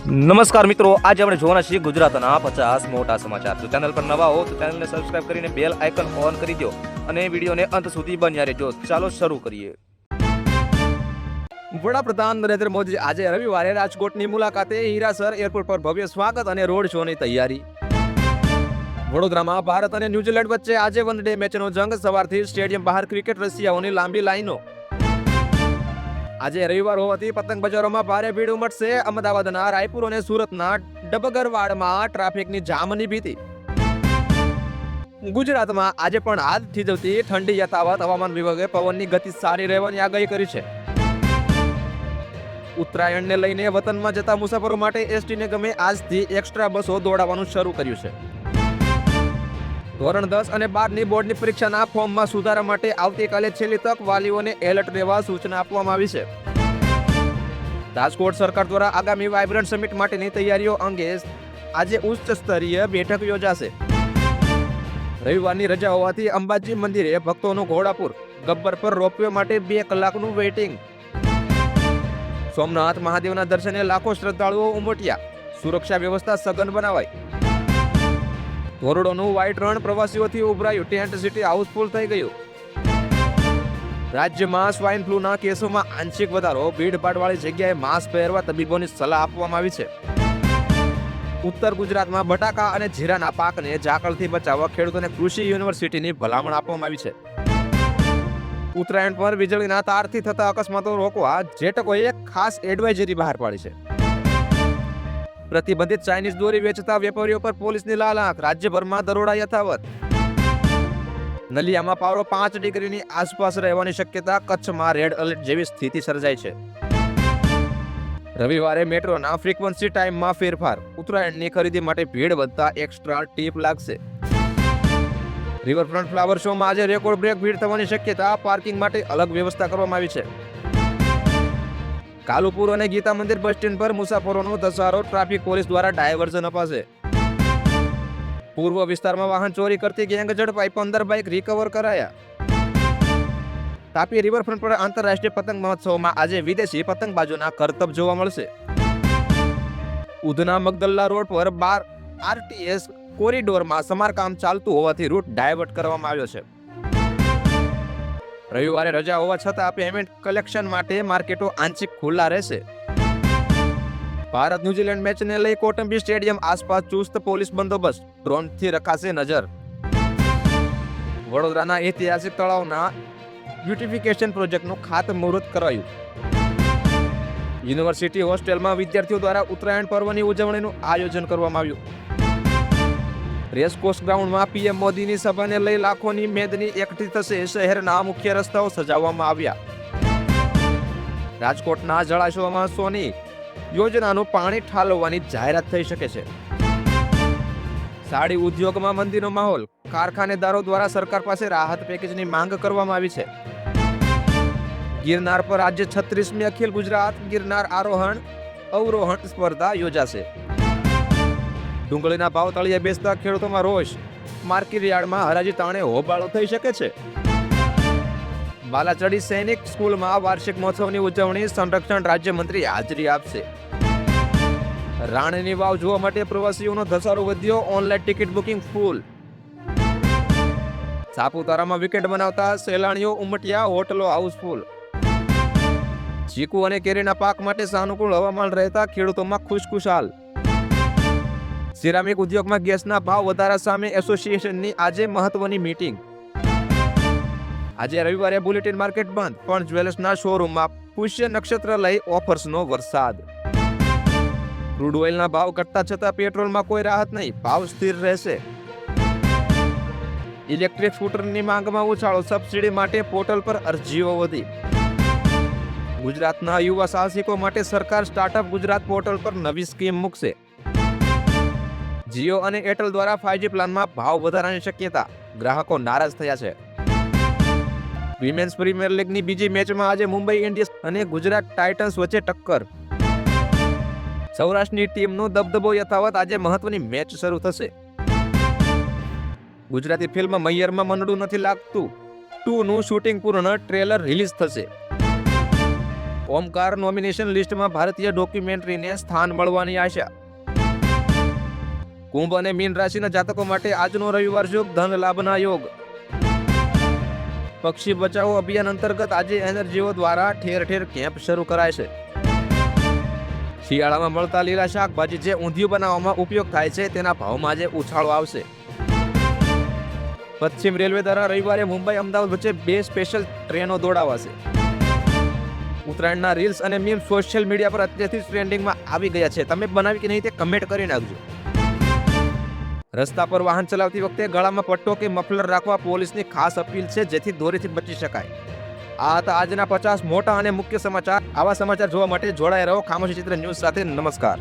નમસ્કાર મિત્રો, આજે આપણે જોવાના છીએ ગુજરાતના 50 મોટા સમાચાર. જો ચેનલ પર નવા હો તો ચેનલને સબસ્ક્રાઇબ કરીને બેલ આઇકન ઓન કરી દો અને વિડીયોને અંત સુધી બન્યા રહેજો. ચાલો શરૂ કરીએ. વડાપ્રધાન નરેન્દ્ર મોદી આજે રવિવારે રાજકોટની મુલાકાતે હીરાસર એરપોર્ટ પર ભવ્ય સ્વાગત અને રોડ શોની તૈયારી. વડોદરામાં ભારત અને ન્યુઝીલેન્ડ વચ્ચે આજે વન ડે મેચનો જંગ. સવારથી સ્ટેડિયમ બહાર ક્રિકેટ રસિયાઓની લાંબી લાઈનો. આજે રવિવાર હોવાથી પતંગ બજારોમાં ભારે ભીડ ઉમટશે. અમદાવાદના રાયપુર અને સુરતના ડબગરવાડમાં ટ્રાફિકની જામની ભીતિ. ગુજરાતમાં આજે પણ હાથ થીજવતી ઠંડી યથાવત. હવામાન વિભાગે પવનની ગતિ સારી રહેવાની આગાહી કરી છે. ઉત્તરાયણને લઈને વતનમાં જતા મુસાફરો માટે એસટી નિગમે આજથી એક્સ્ટ્રા બસો દોડાવવાનું શરૂ કર્યું છે. ધોરણ 10 અને 12ની બોર્ડની પરીક્ષાના ફોર્મમાં સુધારા માટે આવતીકાલે છેલ્લી તક. વાલીઓને એલર્ટ રહેવા સૂચના આપવામાં આવી છે. રાજકોટ સરકાર દ્વારા આગામી વાઇબ્રન્ટ સમિટ માટેની તૈયારીઓ અંગે આજે ઉચ્ચ સ્તરીય બેઠક યોજાશે. રવિવારની રજા હોવાથી અંબાજી મંદિરે ભક્તોનું ઘોડાપુર. ગબ્બર પર રોપવે માટે 2 કલાકનું વેઇટિંગ. સોમનાથ મહાદેવના દર્શને લાખો શ્રદ્ધાળુઓ ઉમટ્યા. સુરક્ષા વ્યવસ્થા સઘન બનાવાઈ. ધોરડોનું વ્હાઇટ રણ પ્રવાસીઓથી ઉભરાયું. ટેન્ટ સિટી હાઉસફુલ થઈ ગયું. રાજ્યમાં સ્વાઇન ફ્લૂના કેસોમાં આંશિક વધારો. ભીડભાડવાળી જગ્યાએ માસ્ક પહેરવા તબીબોની સલાહ આપવામાં આવી છે. ઉત્તર ગુજરાતમાં બટાકા અને જીરાના પાકને ઝાકળથી બચાવવા ખેડૂતોને કૃષિ યુનિવર્સિટીની ભલામણ આપવામાં આવી છે. ઉત્તરાયણ પર વીજળીના તારથી થતા અકસ્માતો રોકવા જેટકોએ ખાસ એડવાઇઝરી બહાર પાડી છે. પ્રતિબંધિત ચાઇનીઝ દોરી વેચતા વેપારીઓ પર પોલીસની લાલ આંખ. રાજ્યભરમાં દરોડા યથાવત. નલિયામાં પારો 5 ડિગ્રીની આસપાસ રહેવાની શક્યતા. કચ્છમાં રેડ એલર્ટ જેવી સ્થિતિ સર્જાઈ છે. રવિવારે મેટ્રોના ફ્રીક્વન્સી ટાઈમમાં ફેરફાર. ઉત્તરાયણની ખરીદી માટે ભીડ વધતા એક્સ્ટ્રા ટીપ લાગશે. રિવરફ્રન્ટ ફ્લાવર શોમાં આજે રેકોર્ડ બ્રેક ભીડ થવાની શક્યતા. પાર્કિંગ માટે અલગ વ્યવસ્થા કરવામાં આવી છે. કાલુપુર અને ગીતા મંદિર બસ સ્ટેન્ડ પર મુસાફરોનો ધસારો. ટ્રાફિક પોલીસ દ્વારા ડાયવર્ઝન અપાશે. પૂર્વ વિસ્તારમાં વાહન ચોરી કરતી ગેંગ ઝડપાઈ. 15 બાઇક રિકવર કરાયા. તાપી રિવરફ્રન્ટ પર આંતરરાષ્ટ્રીય પતંગ મહોત્સવમાં આજે વિદેશી પતંગબાજોના કરતબ જોવા મળશે. ઉધના મગદલ્લા રોડ પર 12 આરટીએસ કોરિડોરમાં સમારકામ ચાલતું હોવાથી રૂટ ડાયવર્ટ કરવામાં આવ્યો છે. રવિવારે રજા હોવા છતાં પેમેન્ટ કલેક્શન માટે માર્કેટો આંશિક ખુલ્લા રહેશે. ભારત ન્યુઝીલેન્ડ મેચને લઈ કોટંબી સ્ટેડિયમ આસપાસ ચુસ્ત પોલીસ બંદોબસ્ત. ડ્રોનથી રખાશે નજર. વડોદરાના ઐતિહાસિક તળાવના બ્યુટિફિકેશન પ્રોજેક્ટનું ખાતમુહૂર્ત કરાયું. યુનિવર્સિટી હોસ્ટેલમાં વિદ્યાર્થીઓ દ્વારા ઉત્તરાયણ પર્વની ઉજવણીનું આયોજન કરવામાં આવ્યું. રેસકોર્સ ગ્રાઉન્ડમાં પીએમ મોદીની સભાને લઈ લાખોની મેદની એકઠી થશે. શહેરના મુખ્ય રસ્તાઓ સજાવવામાં આવ્યા. રાજકોટના જળાશયોમાં સોની યોજનાનું પાણી ઠાલવવાની જાહેરાત થઈ શકે છે. સાડી ઉદ્યોગમાં મંદીનો માહોલ. કારખાનેદારો દ્વારા સરકાર પાસે રાહત પેકેજની માંગ કરવામાં આવી છે. ગિરનાર પર આજે 36મી અખિલ ગુજરાત ગિરનાર આરોહણ અવરોહણ સ્પર્ધા યોજાશે. ડુંગળીના ભાવ તળિયે બેસતા ખેડૂતોમાં રોષ. માર્કેટયાર્ડમાં હરાજી તાણે હોબાળો થઈ શકે છે. બાલાચડી સૈનિક સ્કૂલમાં વાર્ષિક મહોત્સવની ઉજવણી. સંરક્ષણ રાજ્યમંત્રી હાજરી આપશે. રાણીની વાવ જોવા માટે પ્રવાસીઓનો ધસારો વધ્યો. ઓનલાઈન ટિકિટ બુકિંગ ફૂલ. સાપુતારામાં વિકેટ બનાવતા સહેલાણીઓ ઉમટ્યા. હોટલો હાઉસફુલ. ચીકુ અને કેરીના પાક માટે સાનુકૂળ હવામાન રહેતા ખેડૂતોમાં ખુશખુશાલ. સિરામિક ઉદ્યોગમાં ગેસના ભાવ વધારા સામે એસોસિએશનની આજે મહત્વની મીટિંગ. આજે રવિવારે બુલેટિન માર્કેટ બંધ, પણ જ્વેલર્સના શોરૂમમાં પુષ્ય નક્ષત્ર લઈ ઓફર્સનો વરસાદ. ક્રૂડ ઓઇલના ભાવ ઘટતા છતાં પેટ્રોલમાં કોઈ રાહત નહીં. ભાવ સ્થિર રહેશે. ઇલેક્ટ્રિક સ્કૂટરની માંગમાં ઉછાળો. સબસિડી માટે પોર્ટલ પર અરજીઓ વધી. ગુજરાતના યુવા સાહસિકો માટે સરકાર સ્ટાર્ટઅપ ગુજરાત પોર્ટલ પર નવી સ્કીમ મૂકશે. જીઓ અને એરટેલ દ્વારા 5G પ્લાનમાં ભાવ વધારાની શક્યતા. ગ્રાહકો નારાજ થયા છે. વિમેન્સ પ્રીમિયર લીગની બીજી મેચમાં આજે મુંબઈ ઇન્ડિયન્સ અને ગુજરાત ટાઇટન્સ વચ્ચે ટક્કર. સૌરાષ્ટ્રની ટીમનો દબદબો યથાવત. આજે મહત્વની મેચ શરૂ થશે. ગુજરાતી ફિલ્મ મૈયરમાં મનડું નથી લાગતું 2નું શૂટિંગ પૂર્ણ. ટ્રેલર રિલીઝ થશે. ઓમકાર નોમિનેશન લિસ્ટમાં ભારતીય ડોક્યુમેન્ટરીને સ્થાન મળવાની આશા. કુંભ અને મીન રાશિના જાતકો માટે આજનો રવિવાર શુભ, ધન લાભના યોગ. પક્ષી બચાવો અભિયાન અંતર્ગત આજે એનજીઓ દ્વારા ઠેર ઠેર કેમ્પ શરૂ કરાય છે. શિયાળામાં મળતા લીલા શાકભાજી જે ઊંધિયું બનાવવામાં ઉપયોગ થાય છે તેના ભાવમાં આજે ઉછાળો આવશે. પશ્ચિમ રેલવે દ્વારા રવિવારે મુંબઈ અમદાવાદ વચ્ચે 2 સ્પેશિયલ ટ્રેનો દોડાવાશે. ઉત્તરાયણના રીલ્સ અને મીમ સોશિયલ મીડિયા પર અત્યારથી ટ્રેન્ડિંગમાં આવી ગયા છે. તમે બનાવી કે નહીં તે કમેન્ટ કરી નાખજો. રસ્તા પર વાહન ચલાવતી વખતે ગળામાં પટ્ટો કે મફલર રાખવા પોલીસની ખાસ અપીલ છે, જેથી દોરીથી બચી શકાય. આ હતા આજના 50 મોટા અને મુખ્ય સમાચાર. આવા સમાચાર જોવા માટે જોડાયા રહો ખામોશી ચિત્ર ન્યૂઝ સાથે. નમસ્કાર.